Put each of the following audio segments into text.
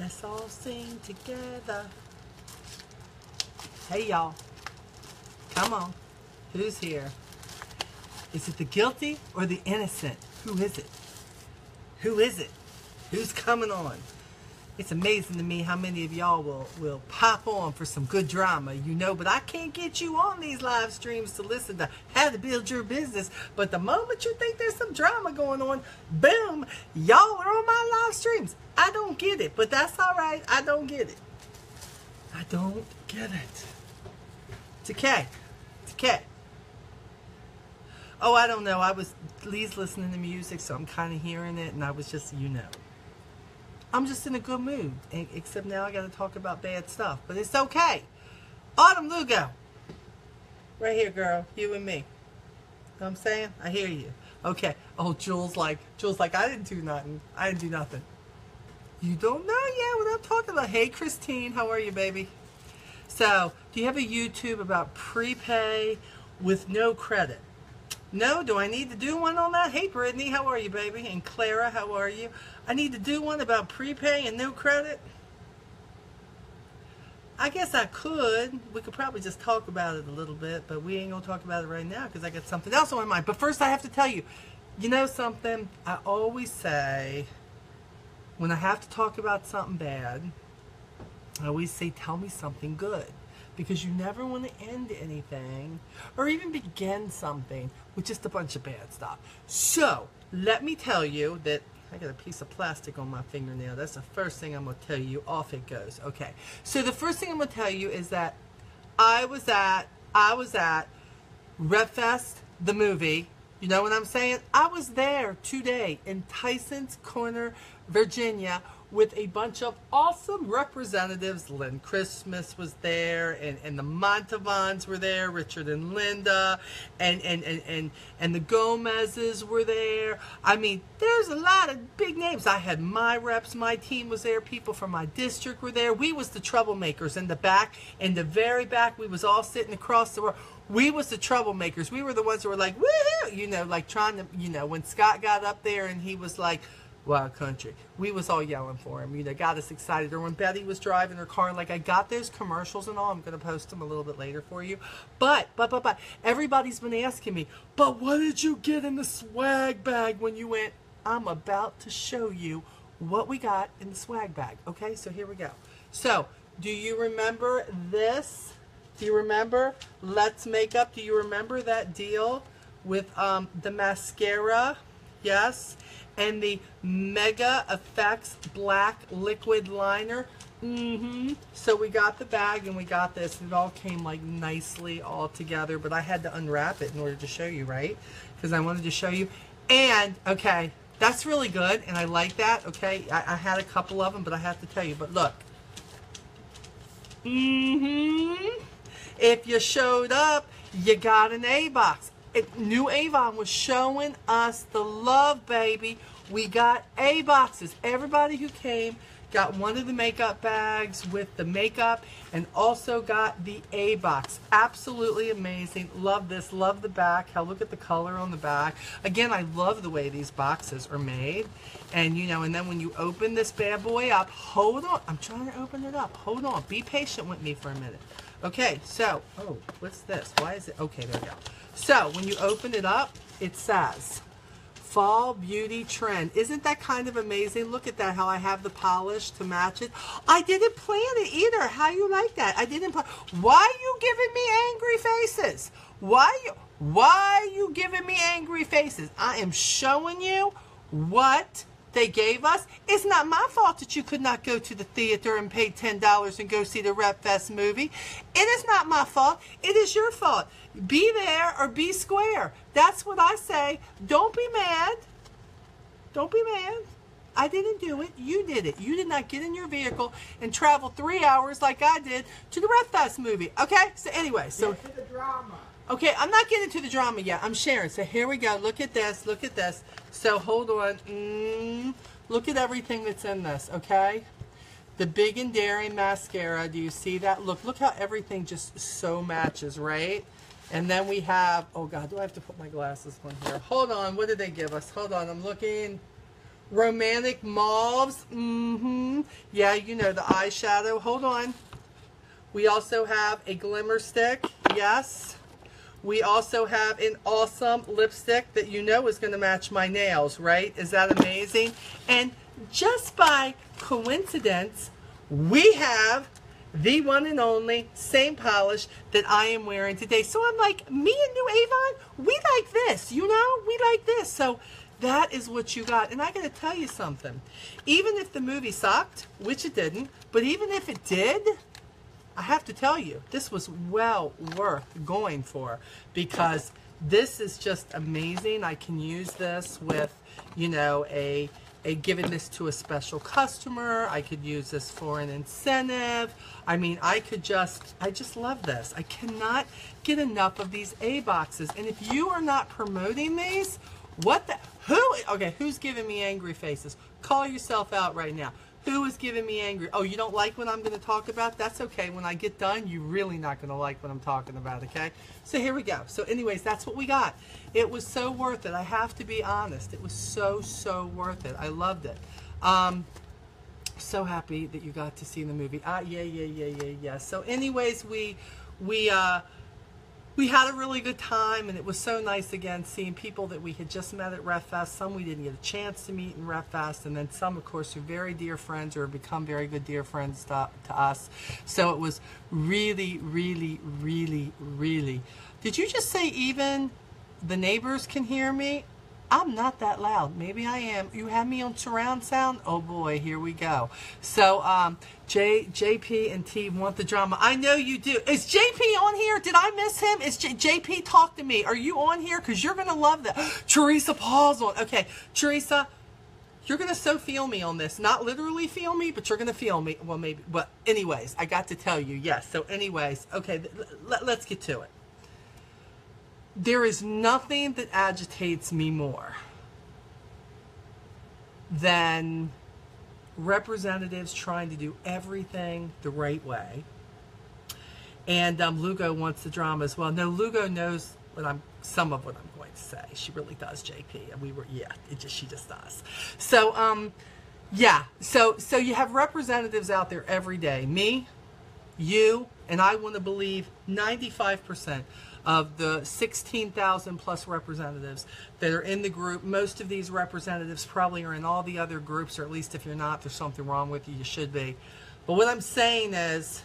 Let's all sing together. Hey, y'all. Come on. Who's here? Is it the guilty or the innocent? Who is it? Who is it? Who's coming on? It's amazing to me how many of y'all will pop on for some good drama, you know, but I can't get you on these live streams to listen to how to build your business. But the moment you think there's some drama going on, boom, y'all are on my live streams. I don't get it, but that's all right. I don't get it. I don't get it. It's okay. It's okay. Oh, I don't know. Lee's listening to music, so I'm kind of hearing it, and I was just, you know. I'm just in a good mood, except now I got to talk about bad stuff, but it's okay. Autumn Lugo. Right here, girl. You and me. Know what I'm saying? I hear you. Okay. Oh, Jules like, I didn't do nothing. I didn't do nothing. You don't know yet what I'm talking about. Hey, Christine. How are you, baby? So, do you have a YouTube about prepay with no credit? No? Do I need to do one on that? Hey, Brittany. How are you, baby? And Clara, how are you? I need to do one about prepay and no credit? I guess I could. We could probably just talk about it a little bit, but we ain't going to talk about it right now because I got something else on my mind. But first I have to tell you, you know something? I always say, when I have to talk about something bad, I always say, tell me something good. Because you never want to end anything or even begin something with just a bunch of bad stuff. So, let me tell you that I got a piece of plastic on my fingernail. That's the first thing I'm going to tell you. Off it goes. Okay. So, the first thing I'm going to tell you is that I was at RevFest, the movie. You know what I'm saying? I was there today in Tyson's Corner, Virginia, with a bunch of awesome representatives. Lynn Christmas was there, and the Montavons were there, Richard and Linda, and the Gomez's were there. I mean, there's a lot of big names. I had my reps, my team was there, people from my district were there. We was the troublemakers in the back, in the very back. We was all sitting across the road. We was the troublemakers. We were the ones who were like, woohoo, you know, like trying to, you know, when Scott got up there and he was like, Wild Country. We was all yelling for him. You know, got us excited. Or when Betty was driving her car, like I got those commercials and all. I'm going to post them a little bit later for you. But, everybody's been asking me, but what did you get in the swag bag when you went? I'm about to show you what we got in the swag bag. Okay, so here we go. So, do you remember this? Do you remember Let's Make Up? Do you remember that deal with the mascara? Yes. And the Mega Effects Black Liquid Liner. So we got the bag and we got this. It all came like nicely all together, but I had to unwrap it in order to show you, right? Because I wanted to show you. And, okay, that's really good, and I like that, okay? I had a couple of them, but I have to tell you. But look. If you showed up, you got an A-box. New Avon was showing us the love, baby. We got A-boxes. Everybody who came got one of the makeup bags with the makeup and also got the A-box. Absolutely amazing. Love this. Love the back. How look at the color on the back. Again, I love the way these boxes are made. And, you know, and then when you open this bad boy up, hold on. I'm trying to open it up. Hold on. Be patient with me for a minute. Okay, so, oh, what's this? Why is it? Okay, there we go. So, when you open it up, it says, Fall Beauty Trend. Isn't that kind of amazing? Look at that, how I have the polish to match it. I didn't plan it either. How you like that? I didn't plan. Why are you giving me angry faces? Why are you giving me angry faces? I am showing you what they gave us. It's not my fault that you could not go to the theater and pay $10 and go see the RevFest movie. It is not my fault. It is your fault. Be there or be square. That's what I say. Don't be mad. Don't be mad. I didn't do it. You did it. You did not get in your vehicle and travel 3 hours like I did to the RevFest movie. Okay? So anyway, so get to the drama. Okay, I'm not getting to the drama yet. I'm sharing. So here we go. Look at this. Look at this. So hold on. Look at everything that's in this, okay? The Big and Daring mascara. Do you see that? Look how everything just so matches, right? And then we have, oh God, do I have to put my glasses on here? Hold on. What did they give us? Hold on. I'm looking. Romantic mauves. Yeah, you know, the eyeshadow. Hold on. We also have a glimmer stick. Yes. We also have an awesome lipstick that you know is going to match my nails, right? Is that amazing? And just by coincidence, we have the one and only same polish that I am wearing today. So I'm like, me and New Avon, we like this, you know? We like this. So that is what you got. And I got to tell you something. Even if the movie sucked, which it didn't, but even if it did, I have to tell you, this was well worth going for, because this is just amazing. I can use this with, you know, a giving this to a special customer. I could use this for an incentive. I mean, I just love this. I cannot get enough of these A boxes. And if you are not promoting these, who's giving me angry faces? Call yourself out right now. Who is giving me angry? Oh, you don't like what I'm going to talk about? That's okay. When I get done, you're really not going to like what I'm talking about, okay? So here we go. So anyways, that's what we got. It was so worth it. I have to be honest. It was so, so worth it. I loved it. So happy that you got to see the movie. Yeah. So anyways, we had a really good time, and it was so nice again seeing people that we had just met at RefFest. Some we didn't get a chance to meet in RefFest, and then some, of course, are very dear friends or have become very good dear friends to us. So it was really, really, really, really. Did you just say even the neighbors can hear me? I'm not that loud. Maybe I am. You have me on surround sound? Oh boy, here we go. So JP and T want the drama. I know you do. Is JP on here? Did I miss him? Is JP, talk to me. Are you on here? Because you're going to love that. Teresa Paul's on. Okay, Teresa, you're going to so feel me on this. Not literally feel me, but you're going to feel me. Well, maybe. But anyways, I got to tell you. Yes. So anyways, okay, let's get to it. There is nothing that agitates me more than representatives trying to do everything the right way. And Lugo wants the drama as well. No, Lugo knows some of what I'm going to say. She really does, JP. And she just does. So, yeah. So you have representatives out there every day. Me, you, and I want to believe 95% of the 16,000 plus representatives that are in the group. Most of these representatives probably are in all the other groups, or at least if you're not, there's something wrong with you. You should be. But what I'm saying is,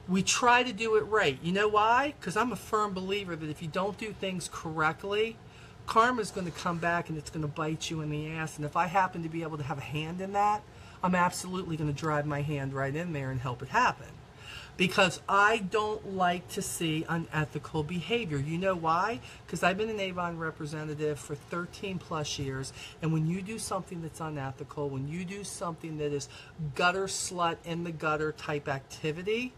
we try to do it right. You know why? Because I'm a firm believer that if you don't do things correctly, karma's going to come back and it's going to bite you in the ass. And if I happen to be able to have a hand in that, I'm absolutely going to drive my hand right in there and help it happen. Because I don't like to see unethical behavior. You know why? Because I've been an Avon representative for 13 plus years, and when you do something that's unethical, when you do something that is gutter slut in the gutter type activity,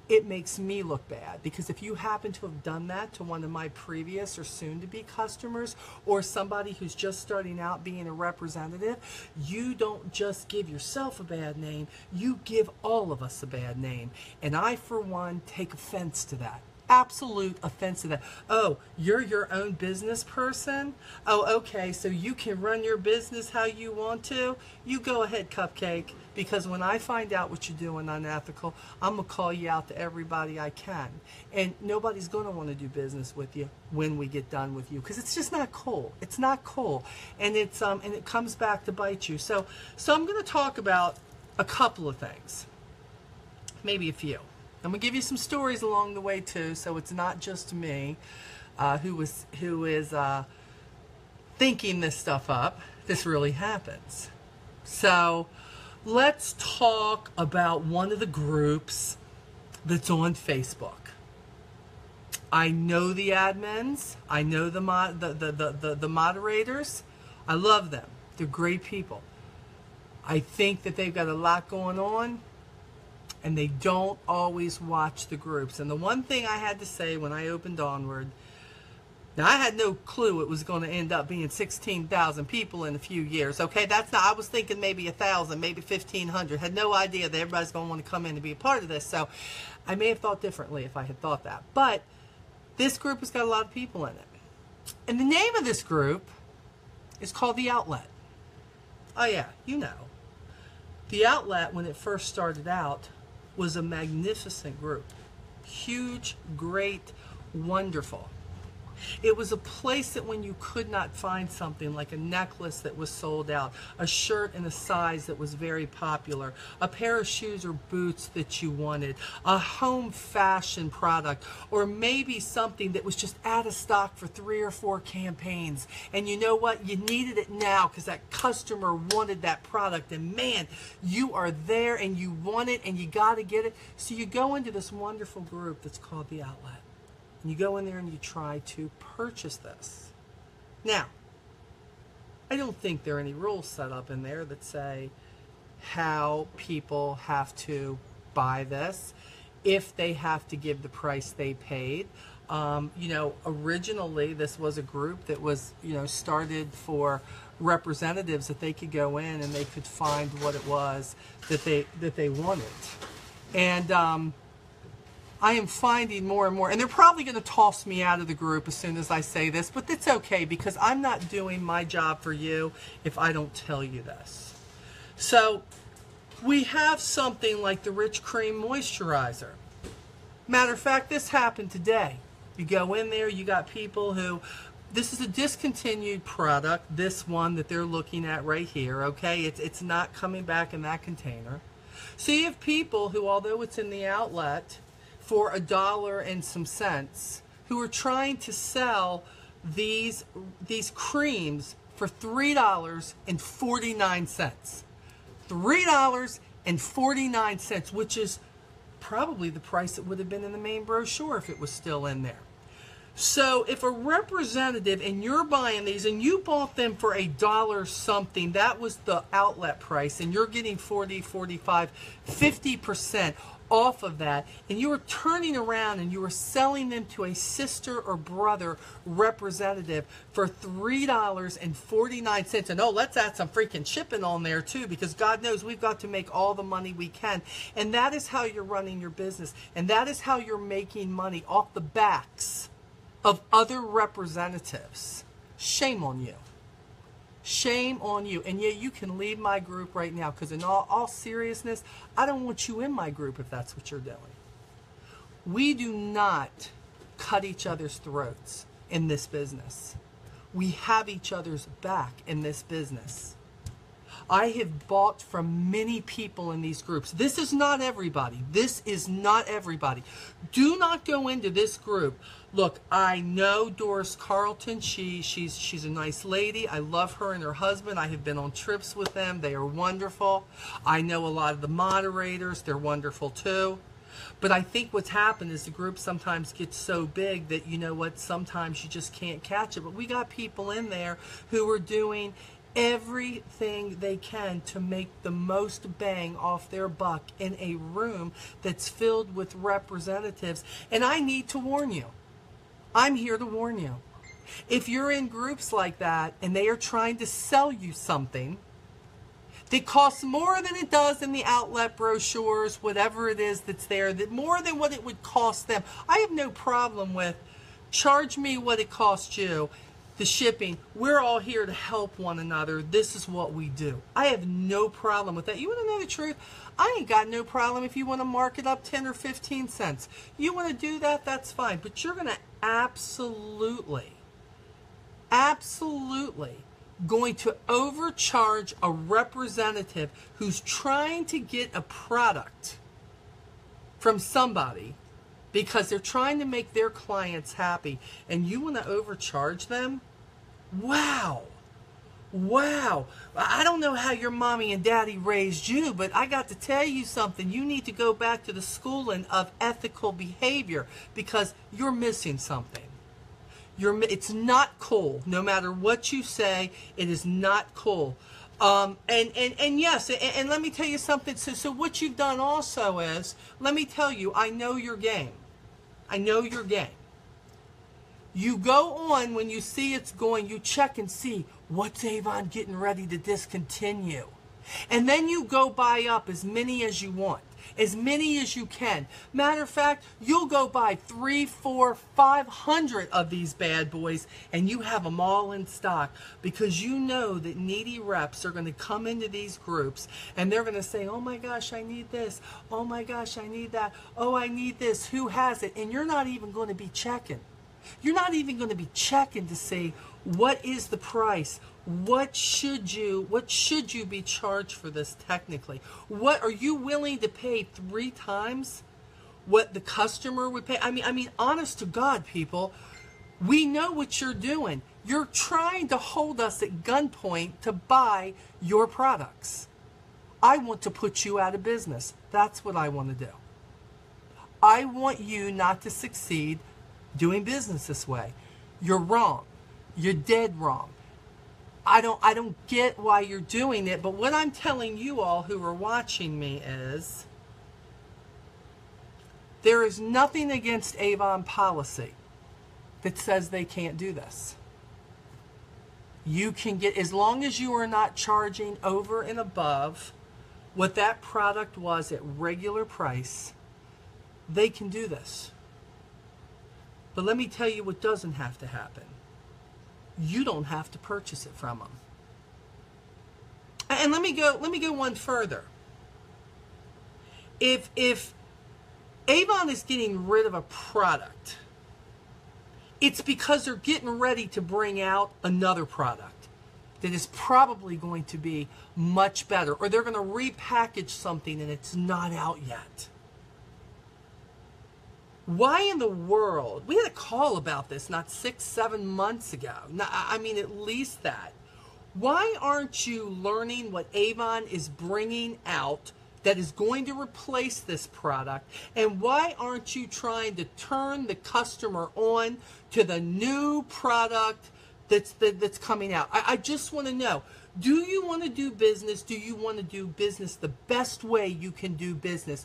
it makes me look bad. Because if you happen to have done that to one of my previous or soon-to-be customers, or somebody who's just starting out being a representative, you don't just give yourself a bad name, you give all of us a bad name. And I, for one, take offense to that. Absolute offense to that. Oh, you're your own business person? Oh, okay, so you can run your business how you want to? You go ahead, Cupcake. Because when I find out what you're doing unethical, I'm going to call you out to everybody I can. And nobody's going to want to do business with you when we get done with you. Because it's just not cool. It's not cool. And and it comes back to bite you. So I'm going to talk about a couple of things. Maybe a few. I'm going to give you some stories along the way too, so it's not just me who is thinking this stuff up. This really happens. So let's talk about one of the groups that's on Facebook. I know the admins. I know the moderators. I love them. They're great people. I think that they've got a lot going on, and they don't always watch the groups. And the one thing I had to say when I opened Onward, now I had no clue it was going to end up being 16,000 people in a few years. Okay, that's not, I was thinking maybe 1,000, maybe 1,500. Had no idea that everybody's going to want to come in and be a part of this. So I may have thought differently if I had thought that. But this group has got a lot of people in it. And the name of this group is called The Outlet. Oh yeah, you know. The outlet, when it first started out, was a magnificent group. Huge, great, wonderful. It was a place that when you could not find something like a necklace that was sold out, a shirt in a size that was very popular, a pair of shoes or boots that you wanted, a home fashion product, or maybe something that was just out of stock for 3 or 4 campaigns. And you know what? You needed it now because that customer wanted that product. And man, you are there and you want it and you got to get it. So you go into this wonderful group that's called the outlet. And you go in there and you try to purchase this. Now, I don't think there are any rules set up in there that say how people have to buy this, if they have to give the price they paid. You know, originally this was a group that was, you know, started for representatives that they could go in and they could find what it was that they wanted. And I am finding more and more, and they're probably going to toss me out of the group as soon as I say this, but it's okay because I'm not doing my job for you if I don't tell you this. So we have something like the Rich Cream Moisturizer. Matter of fact, this happened today. You go in there, you got people who, this is a discontinued product, this one that they're looking at right here, okay? It's not coming back in that container. So you have people who, although it's in the outlet, for $1 and some cents, who are trying to sell these creams for $3.49. $3.49, which is probably the price it would have been in the main brochure if it was still in there. So if a representative, and you're buying these and you bought them for $1 something, that was the outlet price, and you're getting 40, 45, 50% off of that, and you were turning around and you were selling them to a sister or brother representative for $3.49. And oh, let's add some freaking shipping on there too, because God knows we've got to make all the money we can. And that is how you're running your business, and that is how you're making money off the backs of other representatives. Shame on you. Shame on you. And yeah, you can leave my group right now, because in all seriousness, I don't want you in my group if that's what you're doing. We do not cut each other's throats in this business. We have each other's back in this business. I have bought from many people in these groups. This is not everybody. This is not everybody. Do not go into this group. Look, I know Doris Carlton. She's a nice lady. I love her and her husband. I have been on trips with them. They are wonderful. I know a lot of the moderators. They're wonderful too. But I think what's happened is the group sometimes gets so big that, you know what, sometimes you just can't catch it. But we got people in there who are doing everything they can to make the most bang off their buck in a room that's filled with representatives. And I need to warn you. I'm here to warn you. If you're in groups like that and they are trying to sell you something that costs more than it does in the outlet brochures, whatever it is that's there, that more than what it would cost them, I have no problem with charge me what it costs you. The shipping, we're all here to help one another. This is what we do. I have no problem with that. You want to know the truth? I ain't got no problem if you want to mark it up 10 or 15 cents. You want to do that, that's fine. But you're going to absolutely going to overcharge a representative who's trying to get a product from somebody because they're trying to make their clients happy, and you want to overcharge them? Wow. Wow. I don't know how your mommy and daddy raised you, but I got to tell you something. You need to go back to the schooling of ethical behavior, because you're missing something. It's not cool. No matter what you say, it is not cool. And yes, and let me tell you something. So what you've done also is, let me tell you, I know your game. I know your game. You go on when you see it's going, you check and see what's Avon getting ready to discontinue. And then you go buy up as many as you want. as many as you can. Matter of fact, you'll go buy 3, 4, 500 of these bad boys, and you have them all in stock, because you know that needy reps are going to come into these groups and they're going to say, oh my gosh, I need this. Oh my gosh, I need that. Oh, I need this. Who has it? And you're not even going to be checking. You're not even going to be checking to see what is the price. What should you be charged for this technically? What are you willing to pay 3 times what the customer would pay? I mean, honest to God, people, we know what you're doing. You're trying to hold us at gunpoint to buy your products. I want to put you out of business. That's what I want to do. I want you not to succeed doing business this way. You're wrong. You're dead wrong. I don't get why you're doing it, but what I'm telling you all who are watching me is there is nothing against Avon policy that says they can't do this. You can get, as long as you are not charging over and above what that product was at regular price, they can do this. But let me tell you what doesn't have to happen. You don't have to purchase it from them. And let me go one further. If Avon is getting rid of a product, it's because they're getting ready to bring out another product that is probably going to be much better, or they're going to repackage something and it's not out yet. Why in the world? We had a call about this not 6, 7 months ago. I mean, at least that. Why aren't you learning what Avon is bringing out that is going to replace this product? And why aren't you trying to turn the customer on to the new product that's coming out? I just want to know. Do you want to do business? Do you want to do business the best way you can do business?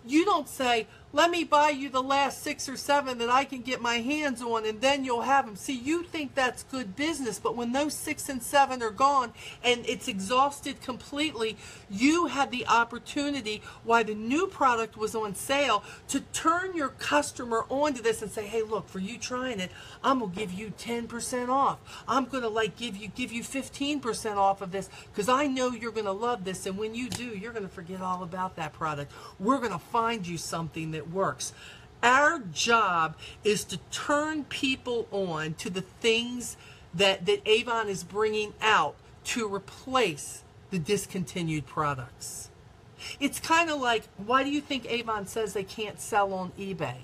You don't say, let me buy you the last 6 or 7 that I can get my hands on, and then you'll have them. See, you think that's good business, but when those 6 and 7 are gone and it's exhausted completely, you had the opportunity, while the new product was on sale, to turn your customer onto this and say, hey, look, for you trying it, I'm going to give you 10% off. I'm going to give you 15% off of this, because I know you're going to love this, and when you do, you're going to forget all about that product. We're going to find you something that works. Our job is to turn people on to the things that Avon is bringing out to replace the discontinued products. It's kind of like, why do you think Avon says they can't sell on eBay?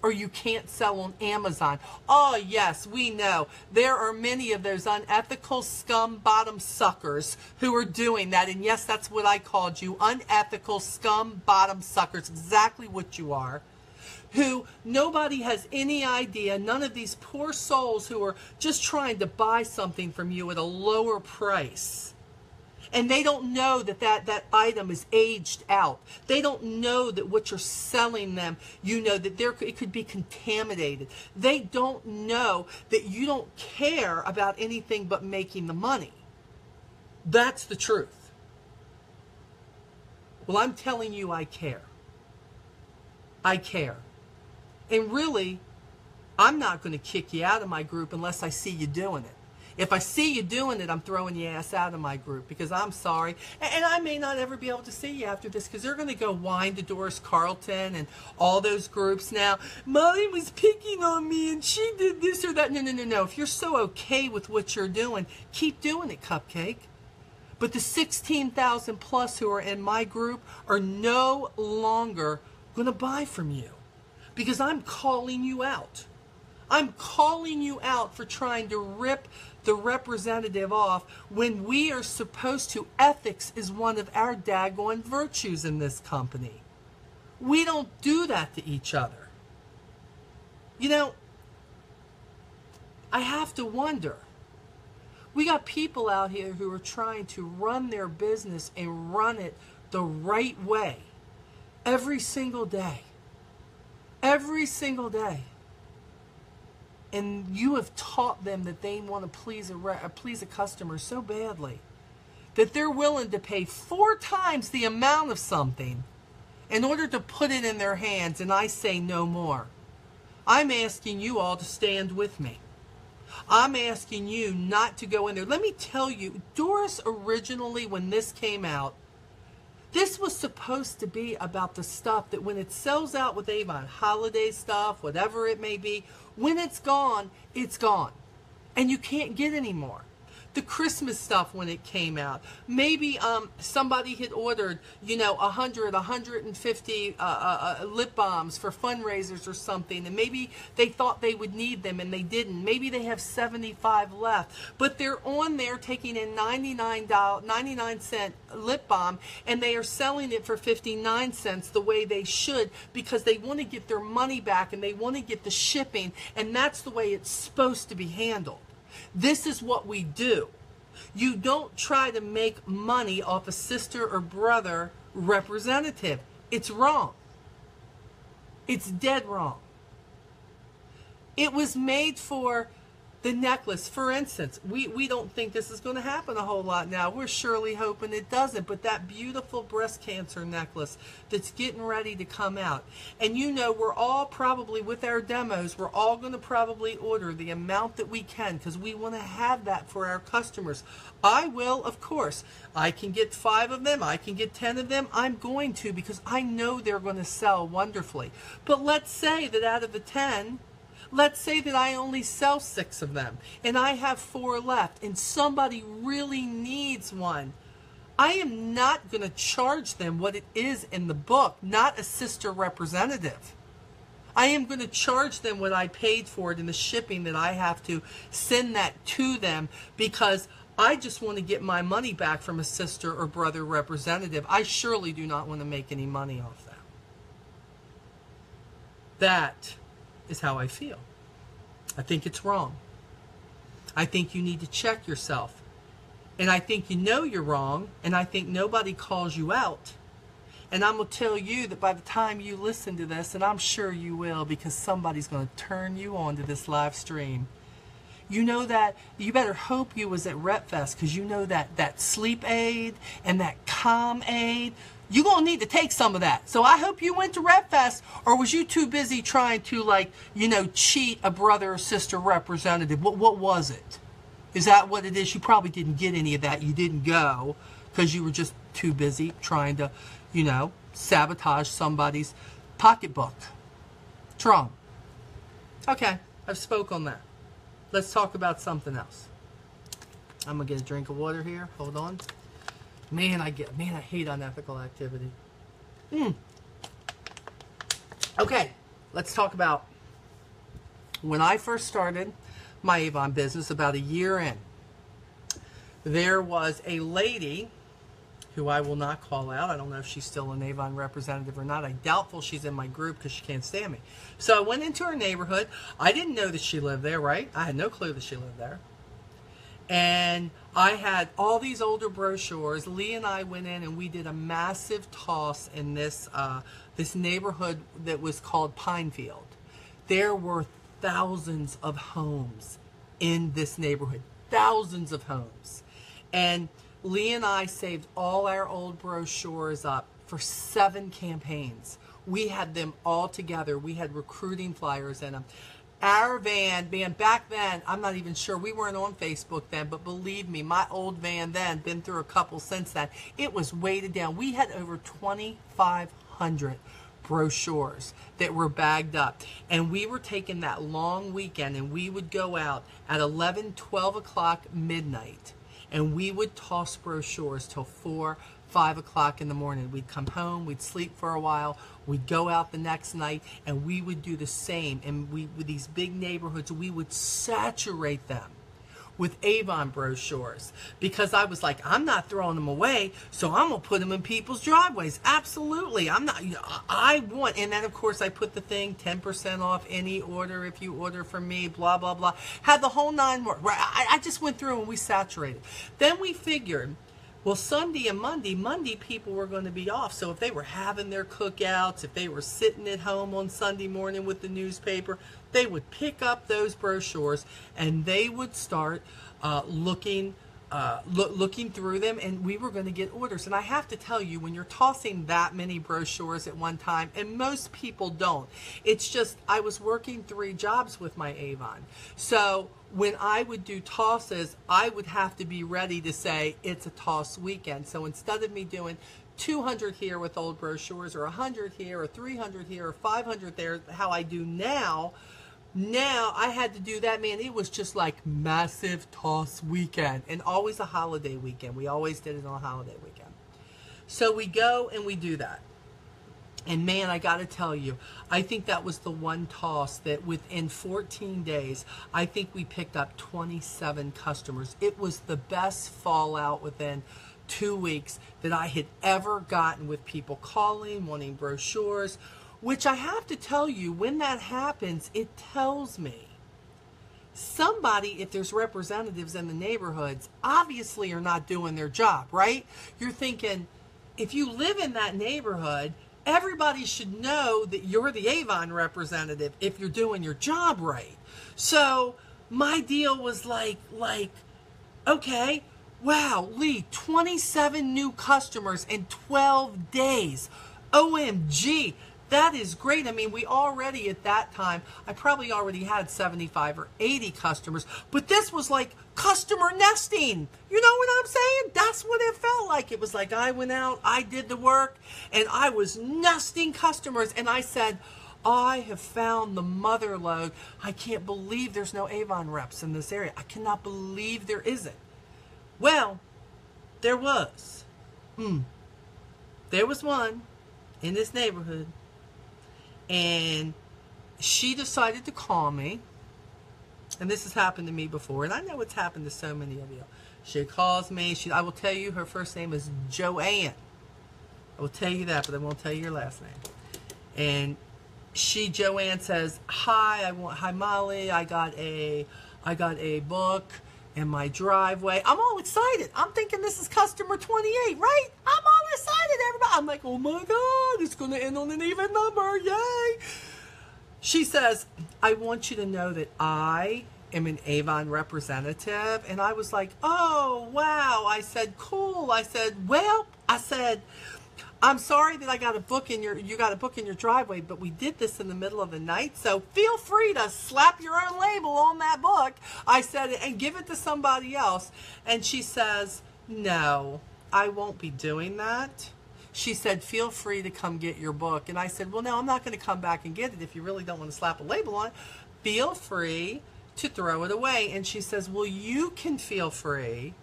Or you can't sell on Amazon? Oh yes, we know. There are many of those unethical scum bottom suckers who are doing that. And yes, that's what I called you. Unethical scum bottom suckers. Exactly what you are. Who nobody has any idea. None of these poor souls who are just trying to buy something from you at a lower price. And they don't know that item is aged out. They don't know that what you're selling them, you know, that it could be contaminated. They don't know that you don't care about anything but making the money. That's the truth. Well, I'm telling you, I care. I care. And really, I'm not going to kick you out of my group unless I see you doing it. If I see you doing it, I'm throwing your ass out of my group, because I'm sorry. And I may not ever be able to see you after this, because they're going to go whine to Doris Carlton and all those groups now. Molly was picking on me and she did this or that. No. If you're so okay with what you're doing, keep doing it, Cupcake. But the 16,000 plus who are in my group are no longer going to buy from you, because I'm calling you out. I'm calling you out for trying to rip the representative off when we are supposed to. Ethics is one of our daggone virtues in this company. We don't do that to each other. You know, I have to wonder. We got people out here who are trying to run their business and run it the right way every single day. Every single day. And you have taught them that they want to please a customer so badly that they're willing to pay 4 times the amount of something in order to put it in their hands, and I say no more. I'm asking you all to stand with me. I'm asking you not to go in there. Let me tell you, Doris originally, when this came out, this was supposed to be about the stuff that when it sells out with Avon, holiday stuff, whatever it may be, when it's gone, and you can't get any more. The Christmas stuff when it came out. Maybe somebody had ordered, 150 lip balms for fundraisers or something, and maybe they thought they would need them and they didn't. Maybe they have 75 left, but they're on there taking in 99-cent lip balm, and they are selling it for 59 cents the way they should, because they want to get their money back and they want to get the shipping, and that's the way it's supposed to be handled. This is what we do. You don't try to make money off a sister or brother representative. It's wrong. It's dead wrong. It was made for the necklace. For instance, we don't think this is going to happen a whole lot now. We're surely hoping it doesn't. But that beautiful breast cancer necklace that's getting ready to come out. And we're all probably, with our demos, we're all going to probably order the amount that we can, because we want to have that for our customers. I will, of course. I can get 5 of them. I can get 10 of them. I'm going to, because I know they're going to sell wonderfully. But let's say that out of the 10, let's say that I only sell 6 of them and I have 4 left and somebody really needs one. I am not going to charge them what it is in the book, not a sister representative. I am going to charge them what I paid for it in the shipping that I have to send that to them, because I just want to get my money back from a sister or brother representative. I surely do not want to make any money off them. That is how I feel. I think it's wrong. I think you need to check yourself. And I think you're wrong, and I think nobody calls you out. And I'm going to tell you that by the time you listen to this, and I'm sure you will, because somebody's going to turn you on to this live stream, that you better hope you was at RepFest, because that sleep aid and that calm aid, you're going to need to take some of that. So I hope you went to RepFest, or was you too busy trying to, cheat a brother or sister representative? What was it? Is that what it is? You probably didn't get any of that. You didn't go because you were just too busy trying to, sabotage somebody's pocketbook. It's wrong. Okay, I've spoke on that. Let's talk about something else. I'm going to get a drink of water here. Hold on. Man, I hate unethical activity. Okay, let's talk about when I first started my Avon business about a year in. There was a lady who I will not call out. I don't know if she's still an Avon representative or not. I'm doubtful she's in my group because she can't stand me. So I went into her neighborhood. I didn't know that she lived there, right? I had no clue that she lived there. And I had all these older brochures. Lee and I went in and we did a massive toss in this this neighborhood that was called Pinefield. There were thousands of homes in this neighborhood. Thousands of homes. And Lee and I saved all our old brochures up for 7 campaigns. We had them all together. We had recruiting flyers in them. Our van, back then, I'm not even sure, we weren't on Facebook then, but believe me, my old van then, been through a couple since then, it was weighted down. We had over 2,500 brochures that were bagged up. And we were taking that long weekend, and we would go out at 11, 12 o'clock midnight, and we would toss brochures till 4, 5 o'clock in the morning. We'd come home, we'd sleep for a while, we'd go out the next night, and we would do the same. And with these big neighborhoods, we would saturate them with Avon brochures, because I was like, I'm not throwing them away, so I'm gonna put them in people's driveways. Absolutely, I'm not. I want, and then of course I put the thing 10% off any order if you order from me. Blah blah blah. Had the whole 9 more. Right? I just went through and we saturated. Then we figured, well, Sunday and Monday people were going to be off. So if they were having their cookouts, if they were sitting at home on Sunday morning with the newspaper, they would pick up those brochures and they would start looking looking through them, and we were going to get orders. And I have to tell you, when you're tossing that many brochures at one time, and most people don't, it's just, I was working 3 jobs with my Avon. So when I would do tosses, I would have to be ready to say it's a toss weekend. So instead of me doing 200 here with old brochures, or 100 here, or 300 here, or 500 there, how I do now, I had to do that, man. It was just like massive toss weekend, and always a holiday weekend. We always did it on a holiday weekend. So we go and we do that. And man, I got to tell you, I think that was the one toss that within 14 days, I think we picked up 27 customers. It was the best fallout within 2 weeks that I had ever gotten, with people calling, wanting brochures, which I have to tell you, when that happens, it tells me somebody, if there's representatives in the neighborhoods, obviously are not doing their job, right? You're thinking, if you live in that neighborhood, everybody should know that you're the Avon representative if you're doing your job right. So my deal was like, okay, wow, Lee, 27 new customers in 12 days. OMG. That is great. I mean, we already, at that time, I probably already had 75 or 80 customers, but this was like customer nesting. You know what I'm saying? That's what it felt like. It was like I went out, I did the work, and I was nesting customers, and I said, I have found the mother lode. I can't believe there's no Avon reps in this area. I cannot believe there isn't. Well, there was. There was one in this neighborhood. And she decided to call me, and this has happened to me before, and I know it's happened to so many of you. She calls me. I will tell you her first name is Joanne. I will tell you that, but I won't tell you your last name. And Joanne says, hi Molly, I got a book in my driveway. I'm all excited. I'm thinking this is customer 28, right? I'm all excited, everybody. I'm like, oh my God, it's going to end on an even number. Yay. She says, I want you to know that I am an Avon representative. And I was like, oh, wow. I said, cool. I said, well, I'm sorry that I got a book in you got a book in your driveway, but we did this in the middle of the night, so feel free to slap your own label on that book. I said, and give it to somebody else. And she says, no, I won't be doing that. She said, feel free to come get your book. And I said, well, no, I'm not going to come back and get it if you really don't want to slap a label on it. Feel free to throw it away. And she says, well, you can feel free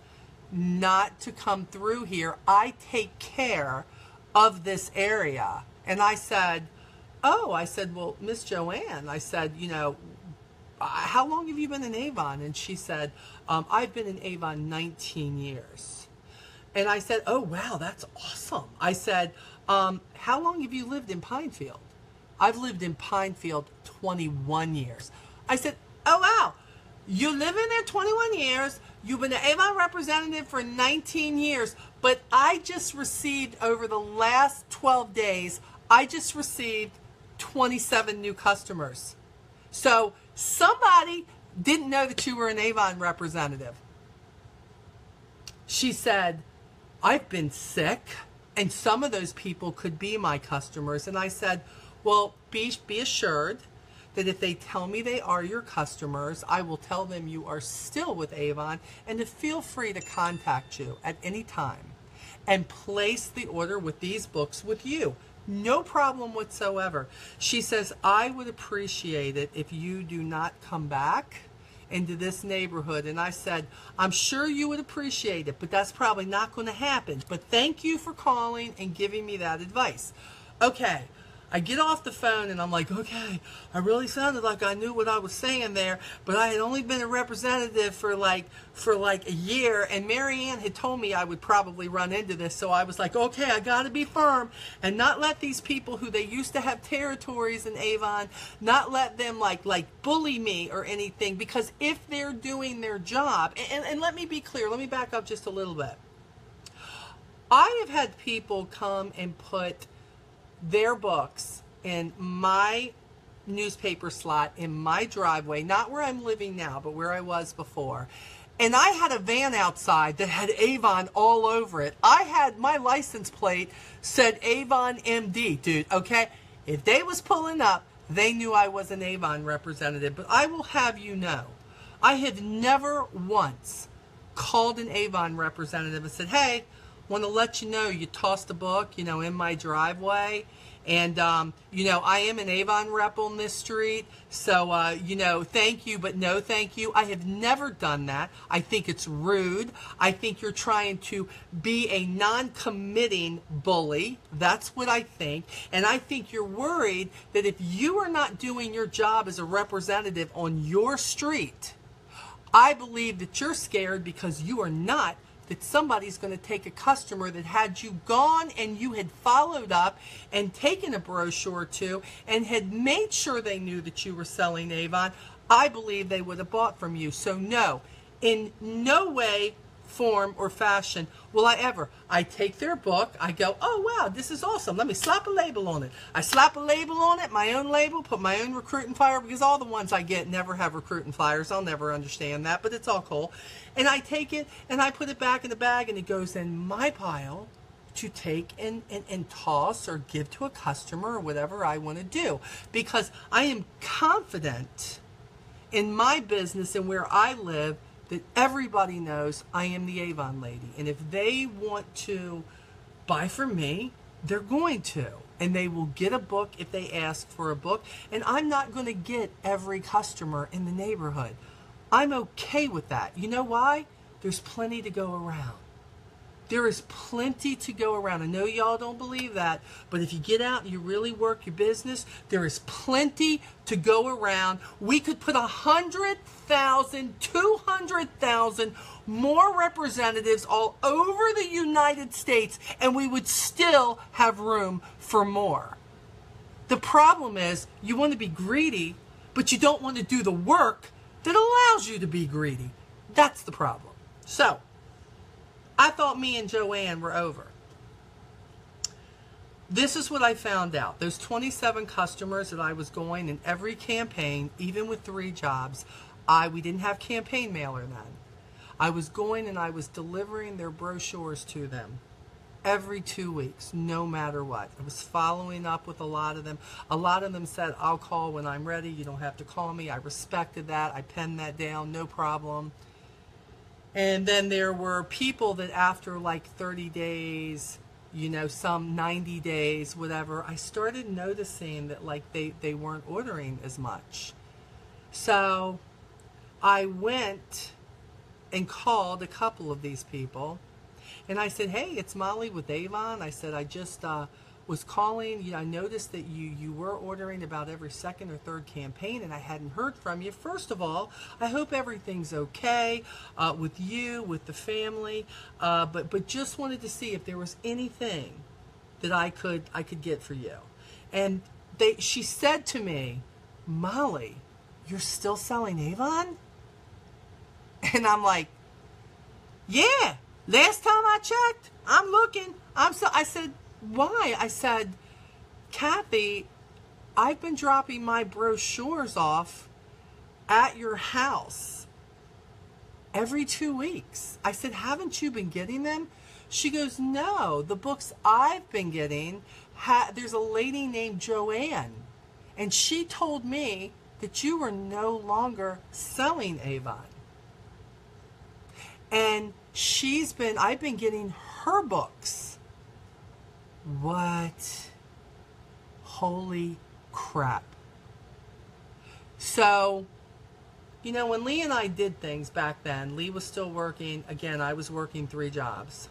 not to come through here. I take care of this area. And I said, oh, I said, well, Miss Joanne, I said, you know, how long have you been in Avon? And she said, I've been in Avon 19 years. And I said, oh, wow, that's awesome. I said, how long have you lived in Pinefield? I've lived in Pinefield 21 years. I said, oh, wow, you live in there 21 years. You've been an Avon representative for 19 years, but I just received, over the last 12 days, I just received 27 new customers. So somebody didn't know that you were an Avon representative. She said, I've been sick, and some of those people could be my customers. And I said, well, be assured that if they tell me they are your customers, I will tell them you are still with Avon, and to feel free to contact you at any time and place the order with these books with you. No problem whatsoever. She says, I would appreciate it if you do not come back into this neighborhood. And I said, I'm sure you would appreciate it, but that's probably not going to happen. But thank you for calling and giving me that advice. Okay. I get off the phone and I'm like, okay, I really sounded like I knew what I was saying there, but I had only been a representative for like a year, and Marianne had told me I would probably run into this, so I was like, okay, I got to be firm and not let these people who they used to have territories in Avon, not let them like bully me or anything, because if they're doing their job, and let me be clear, let me back up just a little bit. I have had people come and put their books in my newspaper slot in my driveway, not where I'm living now, but where I was before. And I had a van outside that had Avon all over it. I had my license plate said Avon MD, dude, okay? If they was pulling up, they knew I was an Avon representative. But I will have you know, I have never once called an Avon representative and said, hey, want to let you know you tossed a book, you know, in my driveway. And, you know, I am an Avon rep on this street. So, you know, thank you, but no thank you. I have never done that. I think it's rude. I think you're trying to be a non-committing bully. That's what I think. And I think you're worried that if you are not doing your job as a representative on your street, I believe that you're scared because you are not, that somebody's going to take a customer that had you gone and you had followed up and taken a brochure to and had made sure they knew that you were selling Avon. I believe they would have bought from you. So no, in no way, form, or fashion will I ever. I take their book, I go, oh wow, this is awesome. Let me slap a label on it. I slap a label on it, my own label, put my own recruiting flyer, because all the ones I get never have recruiting flyers. I'll never understand that, but it's all cool. And I take it and I put it back in the bag and it goes in my pile to take and toss or give to a customer or whatever I want to do. Because I am confident in my business and where I live that everybody knows I am the Avon lady. And if they want to buy from me, they're going to. And they will get a book if they ask for a book. And I'm not going to get every customer in the neighborhood. I'm okay with that. You know why? There's plenty to go around. There is plenty to go around. I know y'all don't believe that, but if you get out and you really work your business, there is plenty to go around. We could put 100,000, 200,000 more representatives all over the United States, and we would still have room for more. The problem is you want to be greedy, but you don't want to do the work that allows you to be greedy. That's the problem. So, I thought me and Joanne were over. This is what I found out. Those 27 customers that I was going in every campaign, even with 3 jobs, we didn't have campaign mailer then. I was going and I was delivering their brochures to them every 2 weeks, no matter what. I was following up with a lot of them. A lot of them said, I'll call when I'm ready. You don't have to call me. I respected that. I penned that down, no problem. And then there were people that after like 30 days, you know, some 90 days, whatever, I started noticing that like they weren't ordering as much. So I went and called a couple of these people and I said, hey, it's Molly with Avon. I said, I just was calling. You know, I noticed that you were ordering about every 2nd or 3rd campaign and I hadn't heard from you. First of all, I hope everything's okay with you, with the family, but just wanted to see if there was anything that I could get for you. And she said to me, Molly, you're still selling Avon? And I'm like, yeah, last time I checked, I'm looking. I said, why? I said, Kathy, I've been dropping my brochures off at your house every 2 weeks. I said, haven't you been getting them? She goes, no, the books I've been getting, there's a lady named Joanne, and she told me that you were no longer selling Avon. And I've been getting her books. What? Holy crap. So, you know, when Lee and I did things back then, Lee was still working. Again, I was working 3 jobs.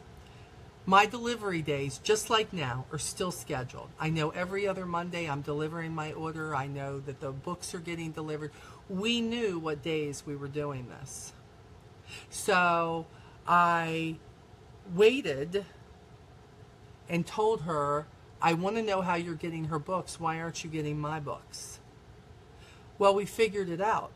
My delivery days, just like now, are still scheduled. I know every other Monday I'm delivering my order. I know that the books are getting delivered. We knew what days we were doing this. So I waited and told her, I want to know how you're getting her books. Why aren't you getting my books? Well, we figured it out.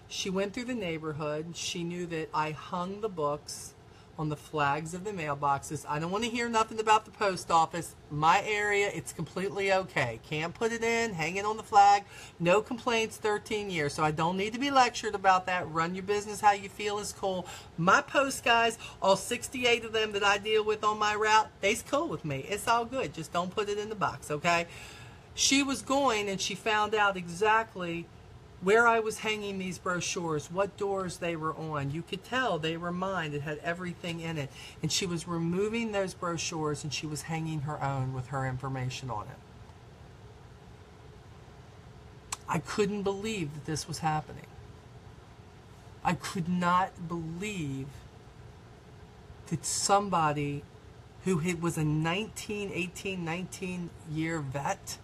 She went through the neighborhood. She knew that I hung the books on the flags of the mailboxes. I don't want to hear nothing about the post office. My area, it's completely okay. Can't put it in, hang it on the flag. No complaints, 13 years. So I don't need to be lectured about that. Run your business how you feel is cool. My post guys, all 68 of them that I deal with on my route, they's cool with me. It's all good. Just don't put it in the box, okay? She was going and she found out exactly where I was hanging these brochures, what doors they were on. You could tell they were mine. It had everything in it. And she was removing those brochures and she was hanging her own with her information on it. I couldn't believe that this was happening. I could not believe that somebody who was a 18, 19 year vet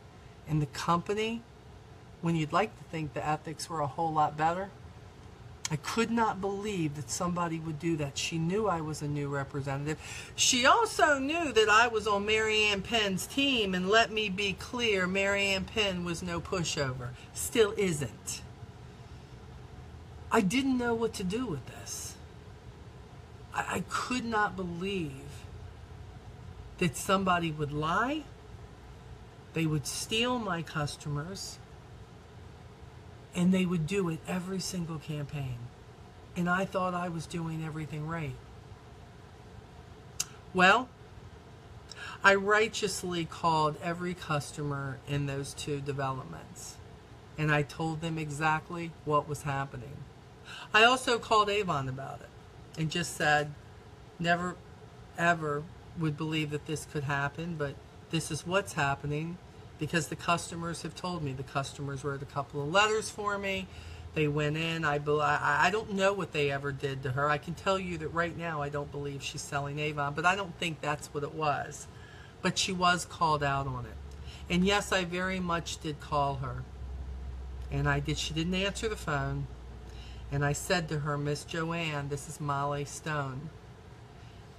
in the company, when you'd like to think the ethics were a whole lot better. I could not believe that somebody would do that. She knew I was a new representative. She also knew that I was on Mary Ann Penn's team, and let me be clear, Mary Ann Penn was no pushover. Still isn't. I didn't know what to do with this. I could not believe that somebody would lie, they would steal my customers, and they would do it every single campaign. And I thought I was doing everything right. Well, I righteously called every customer in those two developments. And I told them exactly what was happening. I also called Avon about it and just said, never ever would believe that this could happen, but this is what's happening. Because the customers have told me. The customers wrote a couple of letters for me. They went in. I don't know what they ever did to her. I can tell you that right now I don't believe she's selling Avon, but I don't think that's what it was. But she was called out on it. And yes, I very much did call her. And I did. She didn't answer the phone. And I said to her, Miss Joanne, this is Molly Stone.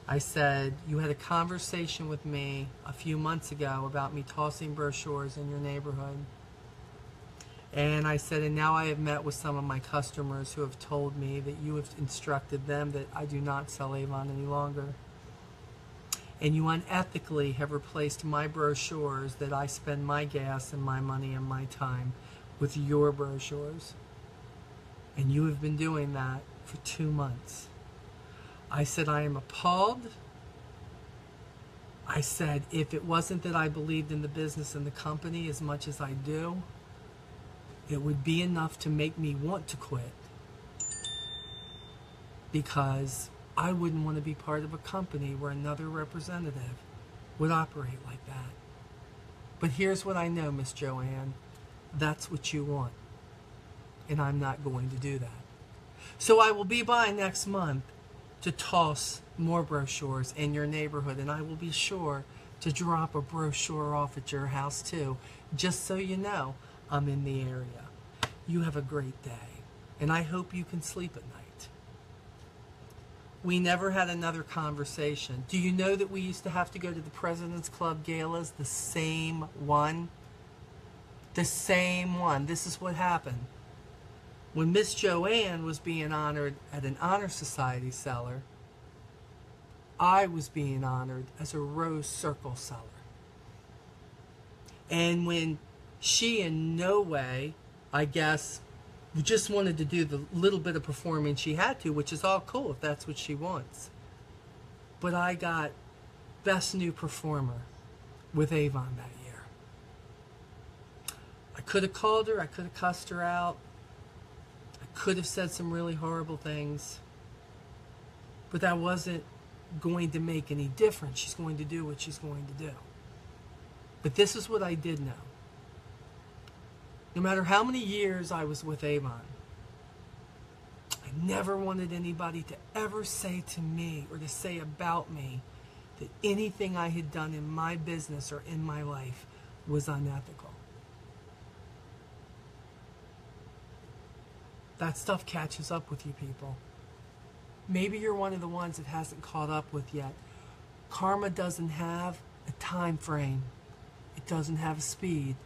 I said, you had a conversation with me a few months ago about me tossing brochures in your neighborhood. And I said, and now I have met with some of my customers who have told me that you have instructed them that I do not sell Avon any longer. And you unethically have replaced my brochures that I spend my gas and my money and my time with your brochures. And you have been doing that for 2 months. I said, I am appalled. I said, if it wasn't that I believed in the business and the company as much as I do, it would be enough to make me want to quit. Because I wouldn't want to be part of a company where another representative would operate like that. But here's what I know, Miss Joanne. That's what you want. And I'm not going to do that. So I will be by next month to toss more brochures in your neighborhood, and I will be sure to drop a brochure off at your house too, just so you know I'm in the area. You have a great day, and I hope you can sleep at night. We never had another conversation. Do you know that we used to have to go to the President's Club galas, the same one? The same one. This is what happened. When Miss Joanne was being honored at an Honor Society seller, I was being honored as a Rose Circle seller. And when she in no way, I guess, just wanted to do the little bit of performing she had to, which is all cool if that's what she wants. But I got Best New Performer with Avon that year. I could have called her, I could have cussed her out. Could have said some really horrible things, but that wasn't going to make any difference. She's going to do what she's going to do. But this is what I did know. No matter how many years I was with Avon, I never wanted anybody to ever say to me or to say about me that anything I had done in my business or in my life was unethical. That stuff catches up with you people. Maybe you're one of the ones it hasn't caught up with yet. Karma doesn't have a time frame. It doesn't have a speed.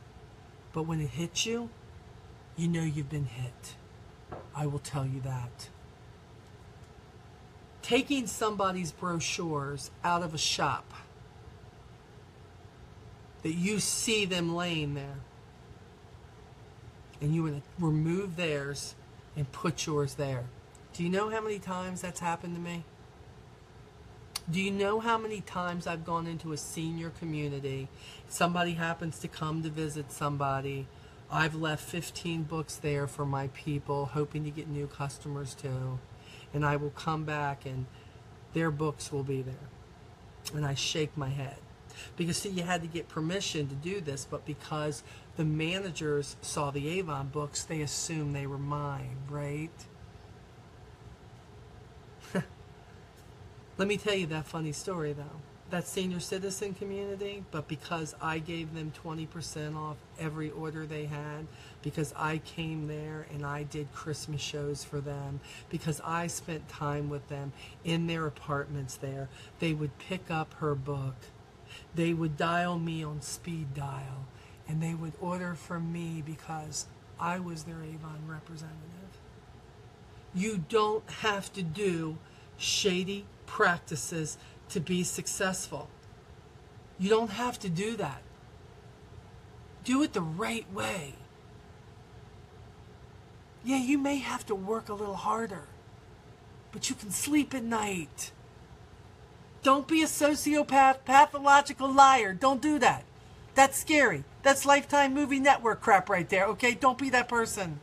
But when it hits you, you know you've been hit. I will tell you that. taking somebody's brochures out of a shop that you see them laying there, and you would remove theirs and put yours there. Do you know how many times that's happened to me? Do you know how many times I've gone into a senior community, somebody happens to come to visit somebody, I've left 15 books there for my people, hoping to get new customers too, and I will come back and their books will be there. And I shake my head. Because see, you had to get permission to do this, but because the managers saw the Avon books, they assumed they were mine, right? Let me tell you that funny story, though. That senior citizen community, but because I gave them 20% off every order they had, because I came there and I did Christmas shows for them, because I spent time with them in their apartments there, they would pick up her book. They would dial me on speed dial, and they would order from me because I was their Avon representative. You don't have to do shady practices to be successful. You don't have to do that. Do it the right way. Yeah, you may have to work a little harder, but you can sleep at night. Don't be a sociopath, pathological liar. Don't do that. That's scary. That's Lifetime Movie Network crap right there, okay? Don't be that person.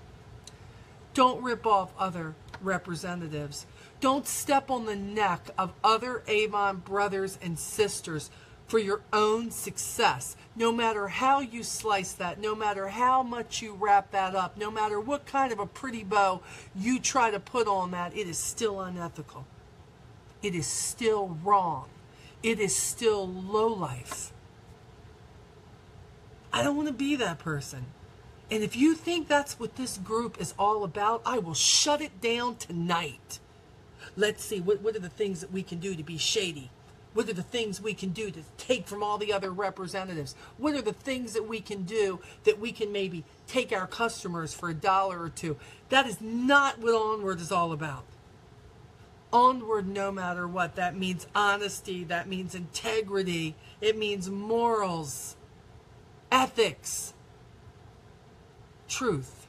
Don't rip off other representatives. Don't step on the neck of other Avon brothers and sisters for your own success. No matter how you slice that, no matter how much you wrap that up, no matter what kind of a pretty bow you try to put on that, it is still unethical. It is still wrong. It is still lowlife. I don't want to be that person. And if you think that's what this group is all about, I will shut it down tonight. Let's see, what are the things that we can do to be shady? What are the things we can do to take from all the other representatives? What are the things that we can do that we can maybe take our customers for $1 or $2? That is not what Onward is all about. Onward, no matter what, that means honesty, that means integrity, it means morals, ethics, truth.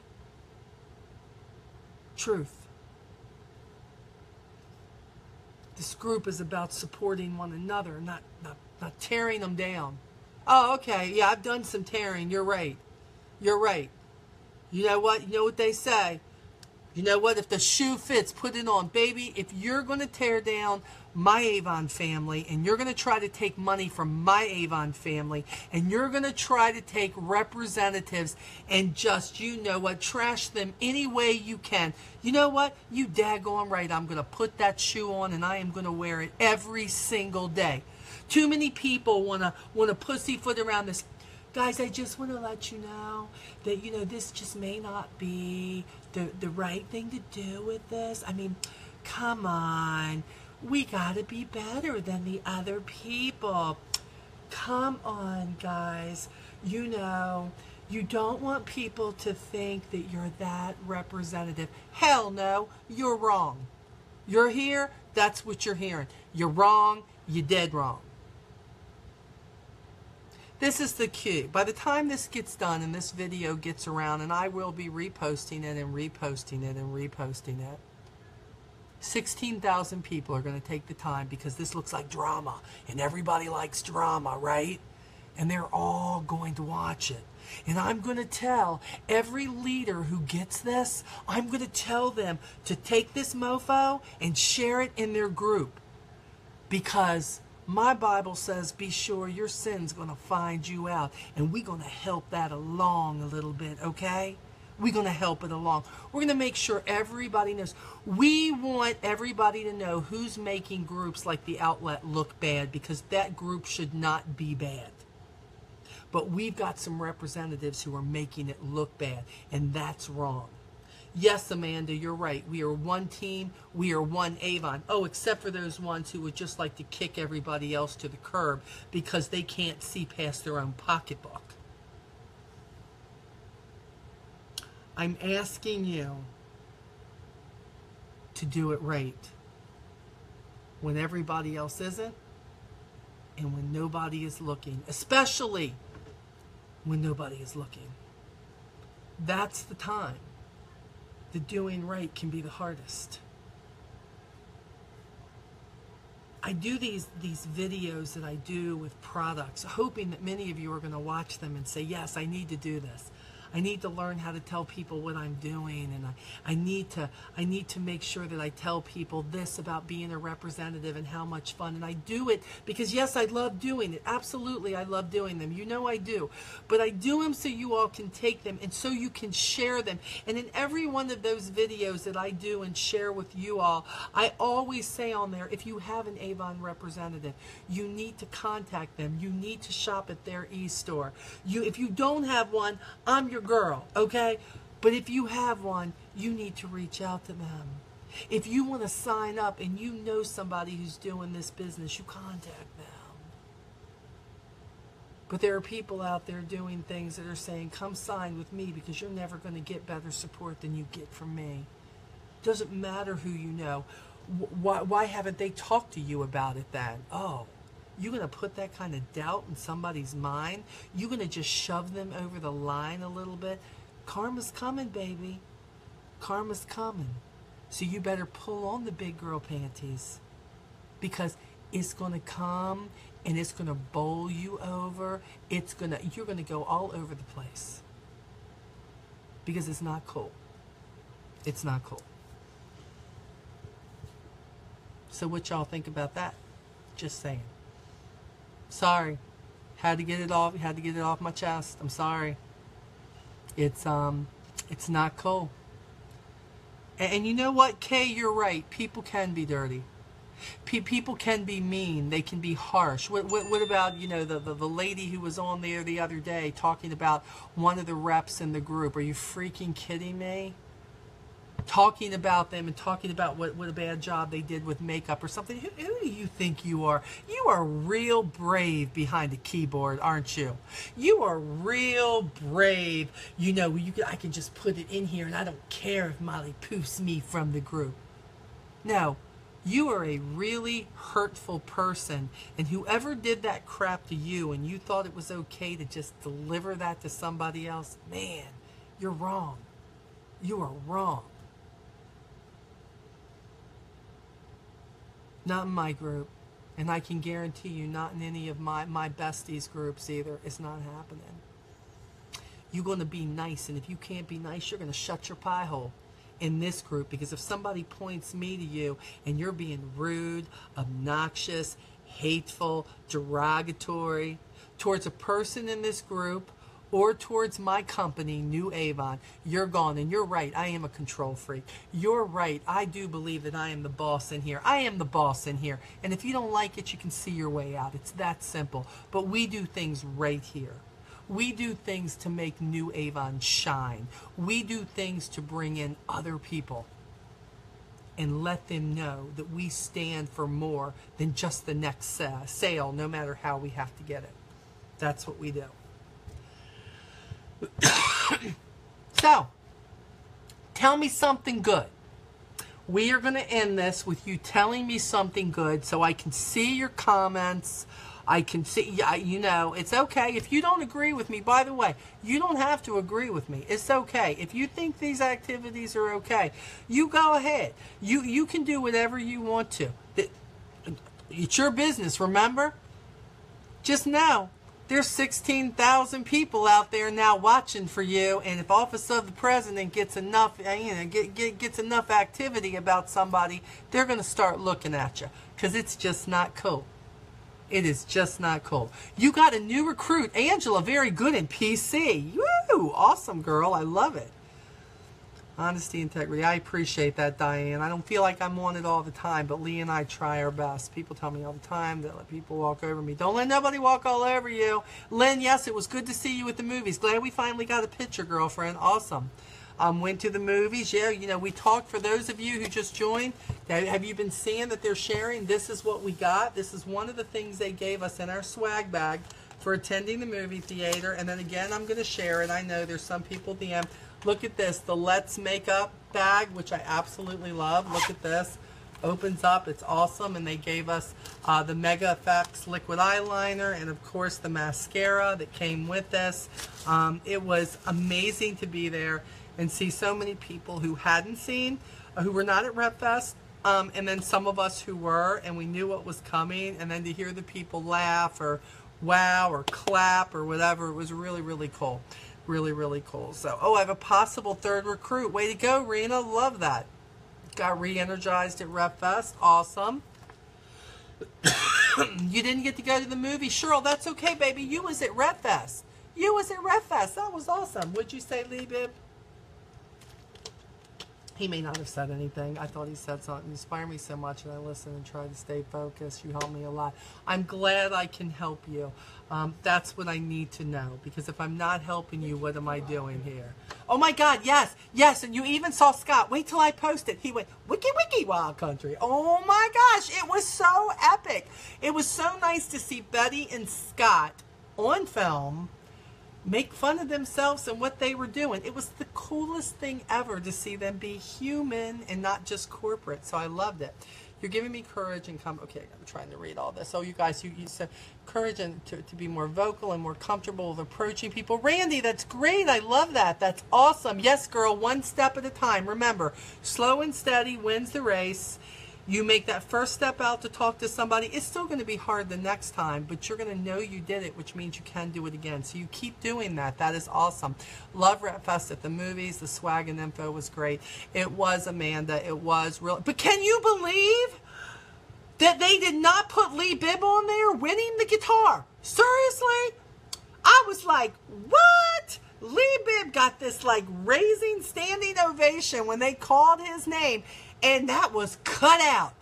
Truth. This group is about supporting one another, not tearing them down. Oh, okay, yeah, I've done some tearing. You're right. You're right. You know what? You know what they say? You know what? If the shoe fits, put it on. Baby, if you're going to tear down my Avon family, and you're going to try to take money from my Avon family, and you're going to try to take representatives and just, you know what, trash them any way you can. You know what? You daggone right. I'm going to put that shoe on, and I am going to wear it every single day. Too many people want to pussyfoot around this. Guys, I just want to let you know that, you know, this just may not be the right thing to do with this. I mean, come on. We got to be better than the other people. Come on, guys. You know, you don't want people to think that you're that representative. Hell no, you're wrong. You're here, that's what you're hearing. You're wrong, you're dead wrong. This is the cue. By the time this gets done and this video gets around, and I will be reposting it and reposting it and reposting it, 16,000 people are going to take the time, because this looks like drama, and everybody likes drama, right? And they're all going to watch it. And I'm going to tell every leader who gets this, I'm going to tell them to take this mofo and share it in their group. Because my Bible says, be sure your sin's going to find you out. And we're going to help that along a little bit, okay? We're going to help it along. We're going to make sure everybody knows. We want everybody to know who's making groups like The Outlet look bad, because that group should not be bad. But we've got some representatives who are making it look bad, and that's wrong. Yes, Amanda, you're right. We are one team. We are one Avon. Oh, except for those ones who would just like to kick everybody else to the curb because they can't see past their own pocketbook. I'm asking you to do it right. when everybody else isn't, and when nobody is looking, especially when nobody is looking. That's the time the doing right can be the hardest. I do these videos that I do with products, hoping that many of you are going to watch them and say, yes, I need to do this. I need to learn how to tell people what I'm doing, and I need to make sure that I tell people this about being a representative and how much fun. And I do it because, yes, I love doing it. Absolutely, I love doing them. You know I do. But I do them so you all can take them and so you can share them. And in every one of those videos that I do and share with you all, I always say on there, if you have an Avon representative, you need to contact them. You need to shop at their e-store. If you don't have one, I'm your girl, okay? But if you have one, you need to reach out to them. If you want to sign up and you know somebody who's doing this business, you contact them. But there are people out there doing things that are saying, come sign with me because you're never going to get better support than you get from me. Doesn't matter who you know. Why haven't they talked to you about it then? Oh, you're going to put that kind of doubt in somebody's mind? You're going to just shove them over the line a little bit? Karma's coming, baby. Karma's coming. So you better pull on the big girl panties, because it's going to come and it's going to bowl you over. You're going to go all over the place, because it's not cool. It's not cool. So what y'all think about that? Just saying. Sorry, had to get it off. Had to get it off my chest. I'm sorry. It's not cool. And you know what, Kay? You're right. People can be dirty. People can be mean. They can be harsh. What about, you know, the lady who was on there the other day talking about one of the reps in the group? Are you freaking kidding me? Talking about them and talking about what a bad job they did with makeup or something. Who do you think you are? You are real brave behind a keyboard, aren't you? You are real brave. You know, I can just put it in here and I don't care if Molly poofs me from the group. No, you are a really hurtful person, and whoever did that crap to you and you thought it was okay to just deliver that to somebody else, man, you're wrong. You are wrong. Not in my group, and I can guarantee you not in any of my besties' groups either. It's not happening. You're going to be nice, and if you can't be nice, you're going to shut your pie hole in this group, because if somebody points me to you and you're being rude, obnoxious, hateful, derogatory towards a person in this group or towards my company, New Avon, you're gone. And you're right, I am a control freak. You're right, I do believe that I am the boss in here. I am the boss in here. And if you don't like it, you can see your way out. It's that simple. But we do things right here. We do things to make New Avon shine. We do things to bring in other people and let them know that we stand for more than just the next sale, no matter how we have to get it. That's what we do. So, tell me something good. We are going to end this with you telling me something good so I can see your comments. I can see, you know, it's okay. If you don't agree with me, by the way, you don't have to agree with me. It's okay. If you think these activities are okay, you go ahead. You can do whatever you want to. It's your business, remember? Just know there's 16,000 people out there now watching for you, and if Office of the President gets enough, gets enough activity about somebody, they're going to start looking at you, because it's just not cool. It is just not cool. You got a new recruit, Angela, very good in PC. Woo! Awesome, girl. I love it. Honesty, integrity. I appreciate that, Diane. I don't feel like I'm on it all the time, but Lee and I try our best. People tell me all the time that let people walk over me. Don't let nobody walk all over you. Lynn, yes, it was good to see you at the movies. Glad we finally got a picture, girlfriend. Awesome. Went to the movies. Yeah, you know, we talked, for those of you who just joined, have you been seeing that they're sharing? This is what we got. This is one of the things they gave us in our swag bag for attending the movie theater. And then again, I'm going to share it. I know there's some people DM. Look at this, the Let's Makeup bag, which I absolutely love. Look at this. opens up. It's awesome. And they gave us the Mega Effects liquid eyeliner and, of course, the mascara that came with this. It was amazing to be there and see so many people who hadn't seen, who were not at RepFest, and then some of us who were, and we knew what was coming, and then to hear the people laugh or wow or clap or whatever, it was really, really cool. Really, really cool. So, oh, I have a possible third recruit. Way to go, Rena. Love that. Got re-energized at RepFest. Awesome. You didn't get to go to the movie. Cheryl, that's okay, baby. You was at RepFest. You was at RepFest. That was awesome. What'd you say, Lee Bib? He may not have said anything. I thought he said something. You inspire me so much, and I listen and try to stay focused. You help me a lot. I'm glad I can help you. That's what I need to know, because if I'm not helping you, what am I doing here? Oh my God, yes, yes, and you even saw Scott. Wait till I post it. He went, wiki wiki wild country. Oh my gosh, it was so epic. It was so nice to see Betty and Scott on film make fun of themselves and what they were doing. It was the coolest thing ever to see them be human and not just corporate. So I loved it. You're giving me courage and okay, I'm trying to read all this. Oh, you guys, you said courage and to be more vocal and more comfortable with approaching people. Randy, that's great. I love that. That's awesome. Yes, girl, one step at a time. Remember, slow and steady wins the race. You make that first step out to talk to somebody. It's still going to be hard the next time, but you're going to know you did it, which means you can do it again. So you keep doing that. That is awesome. Love RepFest at the movies. The swag and info was great. It was, Amanda. It was real. But can you believe that they did not put Lee Bibb on there winning the guitar? Seriously? I was like, what? Lee Bibb got this like raising standing ovation when they called his name. And that was cut out.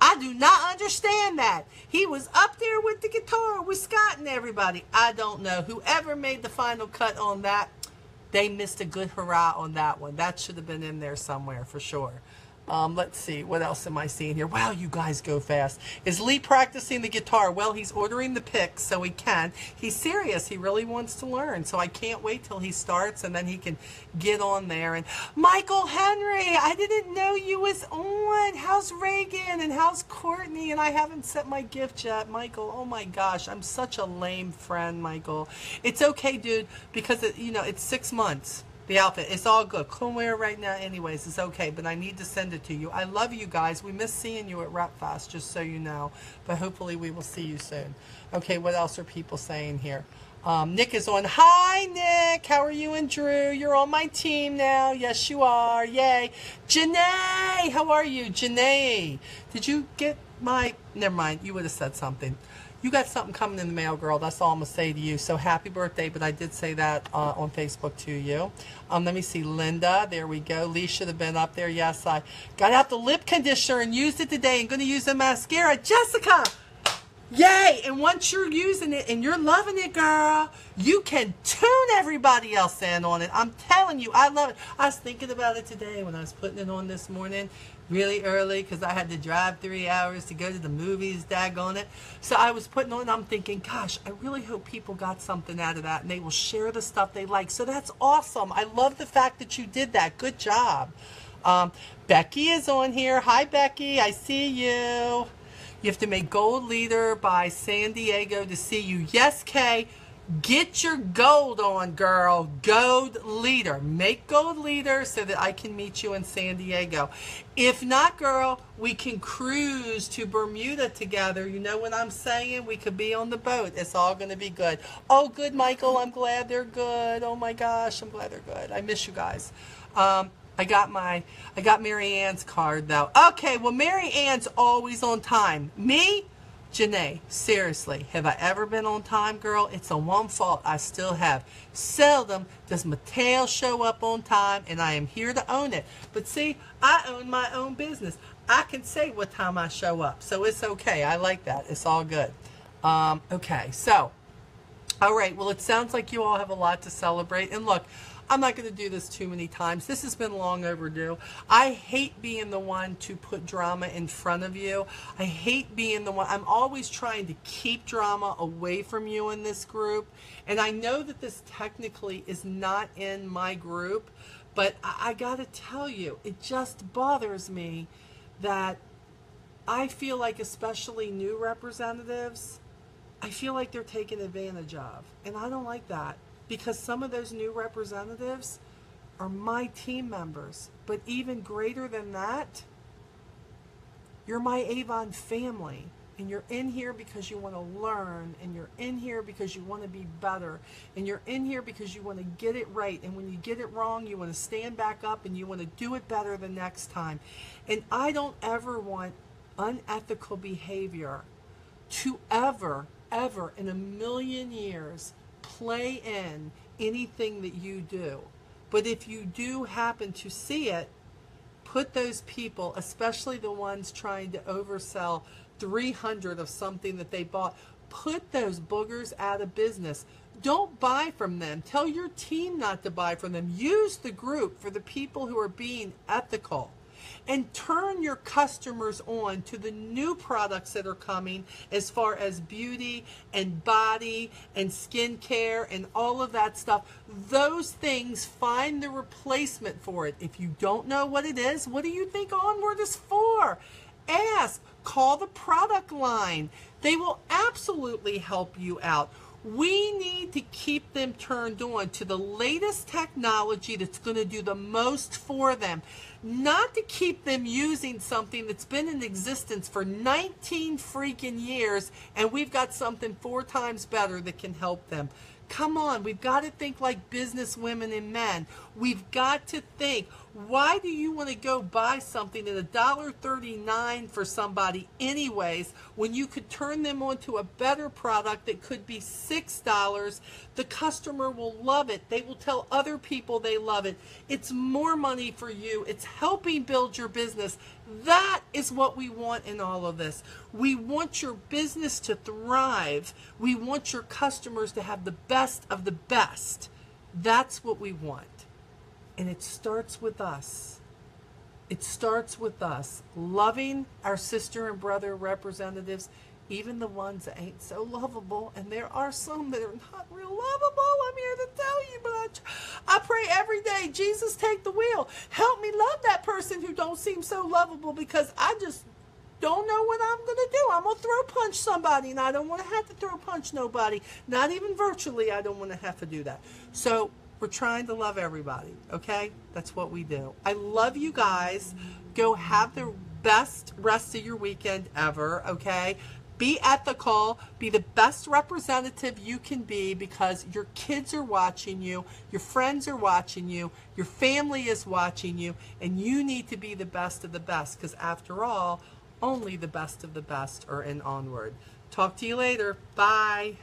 I do not understand that. He was up there with the guitar with Scott and everybody. I don't know. Whoever made the final cut on that, they missed a good hurrah on that one. That should have been in there somewhere for sure. Let's see. What else am I seeing here? Wow, you guys go fast. Is Lee practicing the guitar? Well, he's ordering the picks so he can. He's serious. He really wants to learn. So I can't wait till he starts and then he can get on there. And Michael Henry, I didn't know you was on. How's Reagan and how's Courtney? And I haven't sent my gift yet. Michael, oh my gosh, I'm such a lame friend, Michael. It's okay, dude, because it's 6 months. The outfit, it's all good. Couldn't wear it right now anyways. It's okay, but I need to send it to you. I love you guys. We miss seeing you at RepFest, just so you know. But hopefully we will see you soon. Okay, what else are people saying here? Nick is on. Hi, Nick. How are you and Drew? You're on my team now. Yes, you are. Yay. Janae, how are you? Janae, did you get my... Never mind. You would have said something. You got something coming in the mail, girl. That's all I'm going to say to you. So happy birthday, but I did say that on Facebook to you. Let me see. Linda, there we go. Lee should have been up there. Yes, I got out the lip conditioner and used it today. I'm going to use the mascara. Jessica, yay. And once you're using it and you're loving it, girl, you can tune everybody else in on it. I'm telling you, I love it. I was thinking about it today when I was putting it on this morning. Really early because I had to drive 3 hours to go to the movies, daggone it. So I was putting on, I'm thinking, gosh, I really hope people got something out of that and they will share the stuff they like. So that's awesome. I love the fact that you did that. Good job. Becky is on here. Hi, Becky. I see you. You have to make gold leader by San Diego to see you. Yes, Kay. Get your gold on, girl. Gold leader. Make gold leader so that I can meet you in San Diego. If not, girl, we can cruise to Bermuda together. You know what I'm saying? We could be on the boat. It's all going to be good. Oh, good, Michael. I'm glad they're good. Oh, my gosh. I'm glad they're good. I miss you guys. I got Mary Ann's card, though. Okay, well, Mary Ann's always on time. Me? Janae, seriously, have I ever been on time, girl? It's a one fault I still have. Seldom does Mattel show up on time, and I am here to own it. But see, I own my own business. I can say what time I show up, so it's okay. I like that. It's all good. Okay, so, all right, well, it sounds like you all have a lot to celebrate. And look, I'm not going to do this too many times. This has been long overdue. I hate being the one to put drama in front of you. I hate being the one. I'm always trying to keep drama away from you in this group. And I know that this technically is not in my group, but I got to tell you, it just bothers me that I feel like, especially new representatives, I feel like they're taken advantage of. And I don't like that, because some of those new representatives are my team members. But even greater than that, you're my Avon family. And you're in here because you want to learn, and you're in here because you want to be better, and you're in here because you want to get it right. And when you get it wrong, you want to stand back up and you want to do it better the next time. And I don't ever want unethical behavior to ever in a million years play in anything that you do. But if you do happen to see it, put those people, especially the ones trying to oversell 300 of something that they bought, put those boogers out of business. Don't buy from them. Tell your team not to buy from them. Use the group for the people who are being ethical. And turn your customers on to the new products that are coming, as far as beauty and body and skincare and all of that stuff. Those things, find the replacement for it. If you don't know what it is, what do you think Onward is for? Ask. Call the product line. They will absolutely help you out. We need to keep them turned on to the latest technology that's going to do the most for them. Not to keep them using something that's been in existence for 19 freaking years, and we've got something 4 times better that can help them. Come on, we've got to think like business women and men. We've got to think, why do you want to go buy something at $1.39 for somebody anyways, when you could turn them onto a better product that could be $6? The customer will love it. They will tell other people they love it. It's more money for you. It's helping build your business. That is what we want in all of this. We want your business to thrive. We want your customers to have the best of the best. That's what we want. And it starts with us. It starts with us loving our sister and brother representatives, even the ones that ain't so lovable. And there are some that are not real lovable. I'm here to tell you, but I pray every day, Jesus, take the wheel. Help me love that person who don't seem so lovable, because I just don't know what I'm going to do. I'm going to throw punch somebody, and I don't want to have to throw punch nobody. Not even virtually. I don't want to have to do that. So we're trying to love everybody, okay? That's what we do. I love you guys. Go have the best rest of your weekend ever, okay? Be ethical. Be the best representative you can be, because your kids are watching you. Your friends are watching you. Your family is watching you. And you need to be the best of the best, because after all, only the best of the best are in Onward. Talk to you later. Bye.